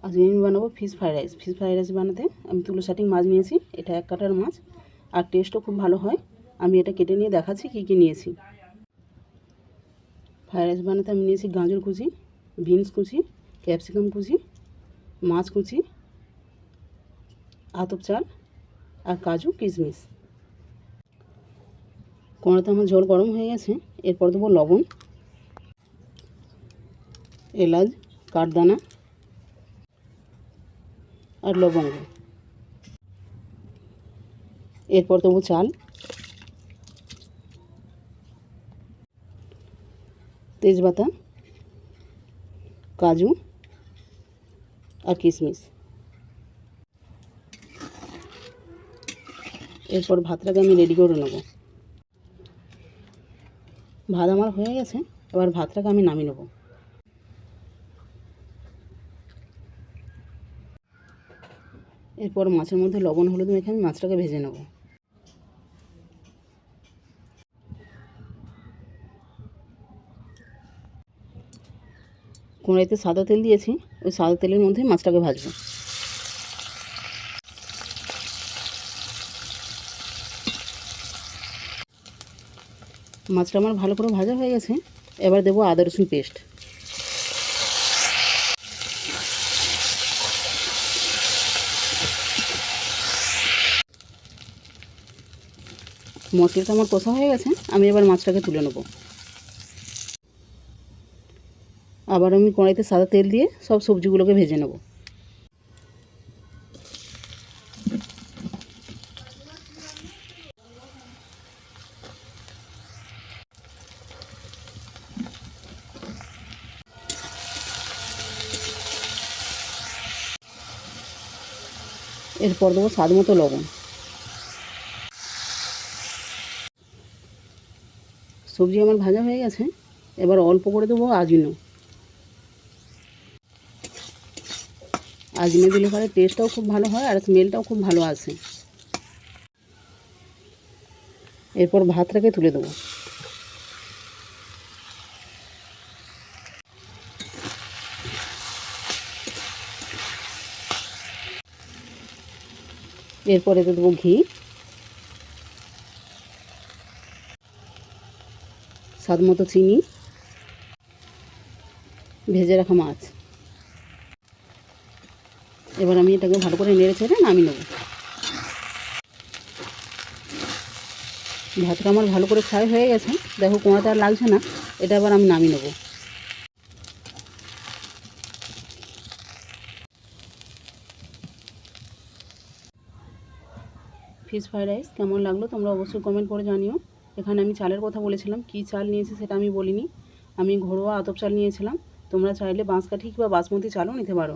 আজকে আমি বানাবো fish fried rice. Fish fried rice বানাতে আমি তুলো শাটিং মাছ নিয়েছি, এটা 1 কাটার মাছ, আর টেস্টও খুব ভালো হয়। আমি এটা কেটে নিয়ে দেখাচ্ছি কী কী নিয়েছি। ফ্রাইড রাইস বানাতে আমি নিয়েছি গাজর কুচি, বিনস কুচি, ক্যাপসিকাম কুচি, মাছ কুচি, আতপ চাল আর কাজু কিশমিশ। কড়াতে আমার জল গরম হয়ে গেছে, এরপর দেবো লবণ, এলাচ, কাঠদানা আর লবঙ্গ। এরপর দেবো চাল, তেজপাতা, কাজু আর কিশমিশ। এরপর ভাতটাকে আমি রেডি করে নেব। ভাত আমার হয়ে গেছে, এবার ভাতটাকে আমি নামিয়ে নেব। এরপর মাছের মধ্যে লবণ হলুদ মেখে আমি মাছটাকে ভেজে নেব। কড়াইতে সাদা তেল দিয়েছি, ওই সাদা তেলের মধ্যে মাছটাকে ভাজবো। মাছটা আমার ভালো করে ভাজা হয়ে গেছে, এবার দেবো আদা রসুন পেস্ট। মশলাটা আমার কষা হয়ে গেছে, আমি এবার মাছটাকে তুলে নেব। আবার আমি কড়াইতে সাদা তেল দিয়ে সব সবজিগুলোকে ভেজে নেব। এরপর দেবো স্বাদ মতো লবণ। সবজি আমার ভাজা হয়ে গেছে, এবার অল্প করে দেবো আজিনো। আজিনো দিলে পরে টেস্টটাও খুব ভালো হয় আর স্মেলটাও খুব ভালো আসে। এরপর ভাতটাকে তুলে দেবো। এরপরে দেবো ঘি, স্বাদ মতো চিনি, ভেজে রাখা মাছ। এবার আমি এটাকে ভালো করে নেড়ে চেড়ে নামিয়ে নেব। ভাতটা আমার ভালো করে ফ্রাই হয়ে গেছে, দেখো কোঁয়াটা আর লাগছে না। এটা আবার আমি নামিয়ে নেব। ফিশ ফ্রাইড রাইস কেমন লাগলো তোমরা অবশ্যই কমেন্ট করে জানিও। এখানে আমি চালের কথা বলেছিলাম, কী চাল নিয়েছি সেটা আমি বলিনি। আমি ঘরোয়া আতপ চাল নিয়েছিলাম, তোমরা চাইলে বাঁশকাঠি বা বাসমতি চালও নিতে পারো।